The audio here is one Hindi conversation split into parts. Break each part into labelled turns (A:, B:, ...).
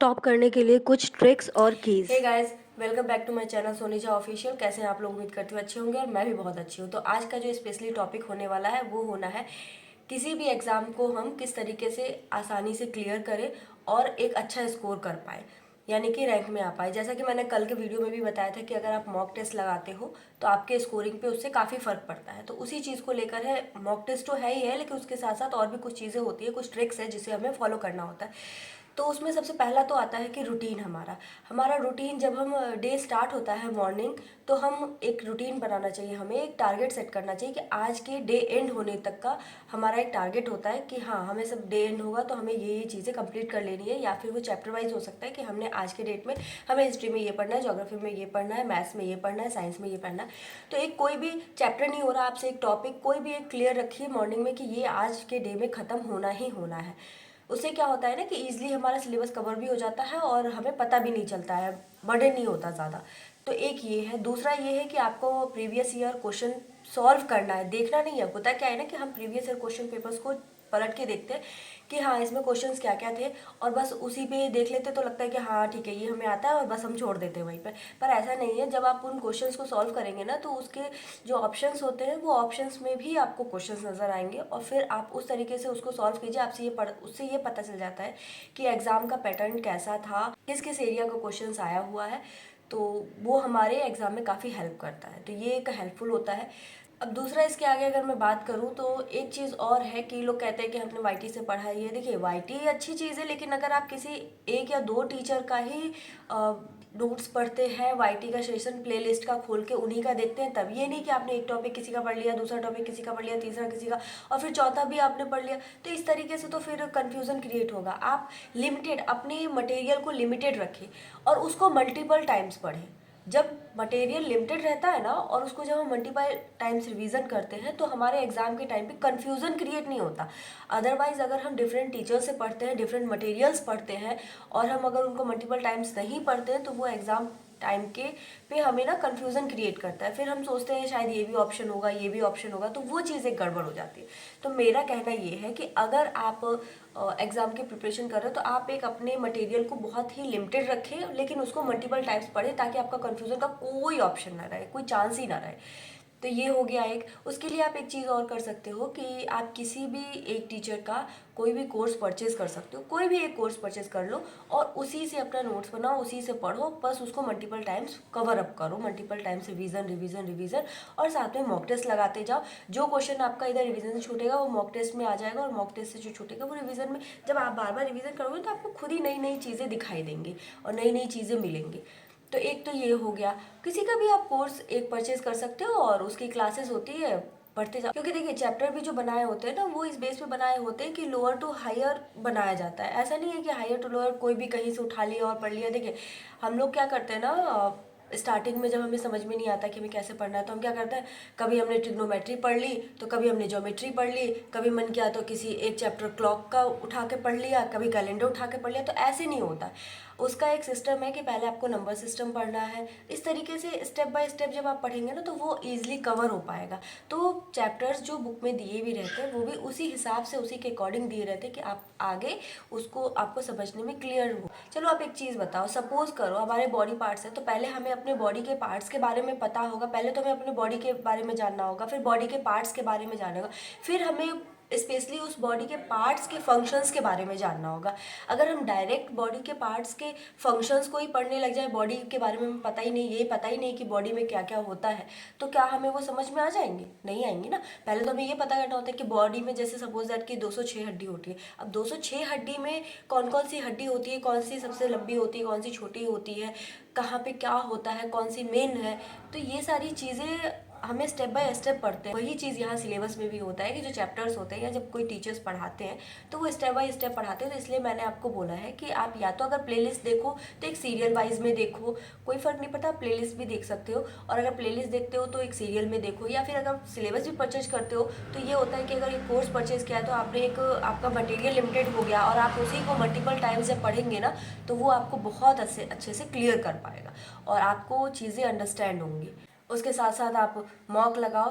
A: टॉप करने के लिए कुछ ट्रिक्स और keys.
B: Hey guys, welcome back to my channel Sonija official. कैसे हैं आप लोग? उम्मीद करती हूँ अच्छे होंगे और मैं भी बहुत अच्छी हूँ। तो आज का जो स्पेशली टॉपिक होने वाला है वो होना है किसी भी एग्ज़ाम को हम किस तरीके से आसानी से क्लियर करें और एक अच्छा स्कोर कर पाए, यानी कि रैंक में आ पाए। जैसा कि मैंने कल के वीडियो में भी बताया था कि अगर आप मॉक टेस्ट लगाते हो तो आपके स्कोरिंग पे उससे काफ़ी फ़र्क पड़ता है। तो उसी चीज़ को लेकर है। मॉक टेस्ट तो है ही है, लेकिन उसके साथ साथ और भी कुछ चीज़ें होती है, कुछ ट्रिक्स है जिसे हमें फॉलो करना होता है। तो उसमें सबसे पहला तो आता है कि रूटीन। हमारा हमारा रूटीन, जब हम डे स्टार्ट होता है मॉर्निंग, तो हम एक रूटीन बनाना चाहिए। हमें एक टारगेट सेट करना चाहिए कि आज के डे एंड होने तक का हमारा एक टारगेट होता है कि हाँ, हमें सब डे एंड होगा तो हमें ये चीज़ें कंप्लीट कर लेनी है। या फिर वो चैप्टर वाइज हो सकता है कि हमने आज के डेट में हमें हिस्ट्री में ये पढ़ना है, ज्योग्राफी में ये पढ़ना है, मैथ्स में ये पढ़ना है, साइंस में ये पढ़ना है। तो एक कोई भी चैप्टर नहीं हो रहा आपसे, एक टॉपिक कोई भी एक क्लियर रखिए मॉर्निंग में कि ये आज के डे में ख़त्म होना ही होना है। उससे क्या होता है ना कि ईजिली हमारा सिलेबस कवर भी हो जाता है और हमें पता भी नहीं चलता है, बर्डन नहीं होता ज़्यादा। तो एक ये है। दूसरा ये है कि आपको प्रीवियस ईयर क्वेश्चन सॉल्व करना है, देखना नहीं है। होता क्या है ना कि हम प्रीवियस ईयर क्वेश्चन पेपर्स को पलट के देखते हैं कि हाँ, इसमें क्वेश्चंस क्या क्या थे, और बस उसी पे देख लेते तो लगता है कि हाँ ठीक है, ये हमें आता है, और बस हम छोड़ देते हैं वहीं पर ऐसा नहीं है। जब आप उन क्वेश्चंस को सॉल्व करेंगे ना, तो उसके जो ऑप्शंस होते हैं वो ऑप्शंस में भी आपको क्वेश्चंस नज़र आएंगे, और फिर आप उस तरीके से उसको सॉल्व कीजिए। आपसे उससे ये पता चल जाता है कि एग्ज़ाम का पैटर्न कैसा था, किस किस एरिया का क्वेश्चंस आया हुआ है। तो वो हमारे एग्ज़ाम में काफ़ी हेल्प करता है, तो ये एक हेल्पफुल होता है। अब दूसरा, इसके आगे अगर मैं बात करूँ तो एक चीज़ और है कि लोग कहते हैं कि हमने वाईटी से पढ़ा है। ये देखिए, वाईटी अच्छी चीज़ है, लेकिन अगर आप किसी एक या दो टीचर का ही नोट्स पढ़ते हैं, वाईटी का सेशन प्लेलिस्ट का खोल के उन्हीं का देखते हैं, तब ये नहीं कि आपने एक टॉपिक किसी का पढ़ लिया, दूसरा टॉपिक किसी का पढ़ लिया, तीसरा किसी का, और फिर चौथा भी आपने पढ़ लिया। तो इस तरीके से तो फिर कन्फ्यूज़न क्रिएट होगा। आप लिमिटेड अपने मटेरियल को लिमिटेड रखें और उसको मल्टीपल टाइम्स पढ़ें। जब मटेरियल लिमिटेड रहता है ना, और उसको जब हम मल्टीपल टाइम्स रिवीजन करते हैं, तो हमारे एग्जाम के टाइम पे कंफ्यूजन क्रिएट नहीं होता। अदरवाइज अगर हम डिफरेंट टीचर से पढ़ते हैं, डिफरेंट मटेरियल्स पढ़ते हैं, और हम अगर उनको मल्टीपल टाइम्स नहीं पढ़ते हैं, तो वो एग्जाम टाइम के पे हमें ना कंफ्यूजन क्रिएट करता है। फिर हम सोचते हैं शायद ये भी ऑप्शन होगा, ये भी ऑप्शन होगा, तो वो चीज़ एक गड़बड़ हो जाती है। तो मेरा कहना ये है कि अगर आप एग्ज़ाम की प्रिपरेशन कर रहे हो तो आप एक अपने मटेरियल को बहुत ही लिमिटेड रखें, लेकिन उसको मल्टीपल टाइम्स पढ़ें, ताकि आपका कन्फ्यूज़न का कोई ऑप्शन ना रहे, कोई चांस ही ना रहे। तो ये हो गया एक। उसके लिए आप एक चीज़ और कर सकते हो कि आप किसी भी एक टीचर का कोई भी कोर्स परचेज कर सकते हो। कोई भी एक कोर्स परचेज कर लो और उसी से अपना नोट्स बनाओ, उसी से पढ़ो, बस उसको मल्टीपल टाइम्स कवर अप करो, multiple times revision revision revision, और साथ में मॉक टेस्ट लगाते जाओ। जो क्वेश्चन आपका इधर रिवीजन से छूटेगा वो मॉक टेस्ट में आ जाएगा, और मॉक टेस्ट से जो छूटेगा वो रिवीजन में। जब आप बार बार रिवीजन करोगे तो आपको खुद ही नई नई चीज़ें दिखाई देंगी और नई नई चीज़ें मिलेंगी। तो एक तो ये हो गया। किसी का भी आप कोर्स एक परचेज कर सकते हो और उसकी क्लासेस होती है, पढ़ते जाओ। क्योंकि देखिए, चैप्टर भी जो बनाए होते हैं ना, वो इस बेस पे बनाए होते हैं कि लोअर टू हायर बनाया जाता है। ऐसा नहीं है कि हायर टू लोअर कोई भी कहीं से उठा लिया और पढ़ लिया। देखिए, हम लोग क्या करते हैं ना, स्टार्टिंग में जब हमें समझ में नहीं आता कि हमें कैसे पढ़ना है, तो हम क्या करते हैं, कभी हमने ट्रिग्नोमेट्री पढ़ ली, तो कभी हमने ज्योमेट्री पढ़ ली, कभी मन किया तो किसी एक चैप्टर क्लॉक का उठा के पढ़ लिया, कभी कैलेंडर उठा के पढ़ लिया। तो ऐसे नहीं होता। उसका एक सिस्टम है कि पहले आपको नंबर सिस्टम पढ़ना है। इस तरीके से स्टेप बाय स्टेप जब आप पढ़ेंगे ना, तो वो ईजिली कवर हो पाएगा। तो चैप्टर्स जो बुक में दिए भी रहते हैं वो भी उसी हिसाब से, उसी के अकॉर्डिंग दिए रहते हैं कि आप आगे उसको आपको समझने में क्लियर हो। चलो आप एक चीज़ बताओ, सपोज करो हमारे बॉडी पार्ट्स है, तो पहले हमें अपने बॉडी के पार्ट्स के बारे में पता होगा। पहले तो हमें अपने बॉडी के बारे में जानना होगा, फिर बॉडी के पार्ट्स के बारे में जानना होगा, फिर हमें स्पेशली उस बॉडी के पार्ट्स के फंक्शंस के बारे में जानना होगा। अगर हम डायरेक्ट बॉडी के पार्ट्स के फंक्शंस को ही पढ़ने लग जाए, बॉडी के बारे में पता ही नहीं, ये पता ही नहीं कि बॉडी में क्या क्या होता है, तो क्या हमें वो समझ में आ जाएंगे? नहीं आएंगे ना। पहले तो हमें ये पता करना होता है कि बॉडी में, जैसे सपोज दैट कि 206 हड्डी होती है। अब 206 हड्डी में कौन कौन सी हड्डी होती है, कौन सी सबसे लंबी होती है, कौन सी छोटी होती है, कहाँ पे क्या होता है, कौन सी मेन है, तो ये सारी चीज़ें हमें स्टेप बाय स्टेप पढ़ते हैं। वही चीज़ यहाँ सिलेबस में भी होता है कि जो चैप्टर्स होते हैं या जब कोई टीचर्स पढ़ाते हैं तो वो स्टेप बाय स्टेप पढ़ाते हैं। तो इसलिए मैंने आपको बोला है कि आप या तो अगर प्लेलिस्ट देखो तो एक सीरियल वाइज में देखो, कोई फ़र्क नहीं पड़ता, प्लेलिस्ट भी देख सकते हो। और अगर प्लेलिस्ट देखते हो तो एक सीरियल में देखो, या फिर अगर सिलेबस भी परचेज करते हो तो ये होता है कि अगर एक कोर्स परचेज किया है तो आपने एक, आपका मटेरियल लिमिटेड हो गया और आप उसी को मल्टीपल टाइम्स जब पढ़ेंगे ना, तो वो आपको बहुत अच्छे से क्लियर कर पाएगा और आपको चीज़ें अंडरस्टैंड होंगी। उसके साथ साथ आप मॉक लगाओ।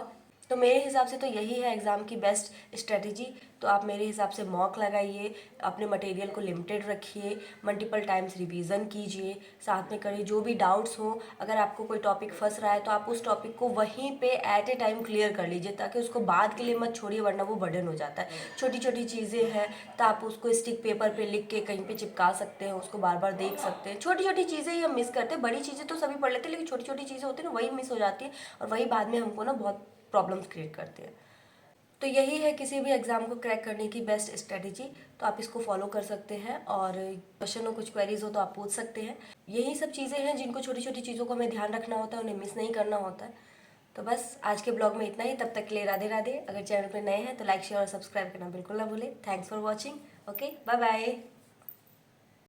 B: तो मेरे हिसाब से तो यही है एग्ज़ाम की बेस्ट स्ट्रेटजी। तो आप मेरे हिसाब से मॉक लगाइए, अपने मटेरियल को लिमिटेड रखिए, मल्टीपल टाइम्स रिवीजन कीजिए, साथ में करिए। जो भी डाउट्स हो, अगर आपको कोई टॉपिक फंस रहा है तो आप उस टॉपिक को वहीं पे एट ए टाइम क्लियर कर लीजिए, ताकि उसको बाद के लिए मत छोड़िए, वरना वो बर्डन हो जाता है। छोटी छोटी चीज़ें हैं तो आप उसको स्टिक पेपर पे लिख के कहीं पे चिपका सकते हैं, उसको बार बार देख सकते हैं। छोटी छोटी चीज़ें ही हम मिस करते हैं, बड़ी चीज़ें तो सभी पढ़ लेते हैं, लेकिन छोटी छोटी चीज़ें होती हैं ना, वही मिस हो जाती है और वही बाद में हमको ना बहुत प्रॉब्लम्स क्रिएट करते हैं। तो यही है किसी भी एग्ज़ाम को क्रैक करने की बेस्ट स्ट्रेटजी। तो आप इसको फॉलो कर सकते हैं, और क्वेश्चन हो, कुछ क्वेरीज हो तो आप पूछ सकते हैं। यही सब चीज़ें हैं जिनको, छोटी छोटी चीज़ों को हमें ध्यान रखना होता है, उन्हें मिस नहीं करना होता है। तो बस आज के ब्लॉग में इतना ही। तब तक के लिए राधे राधे। अगर चैनल पर नए हैं तो लाइक शेयर और सब्सक्राइब करना बिल्कुल ना भूलें। Thanks for watching. Okay, bye bye.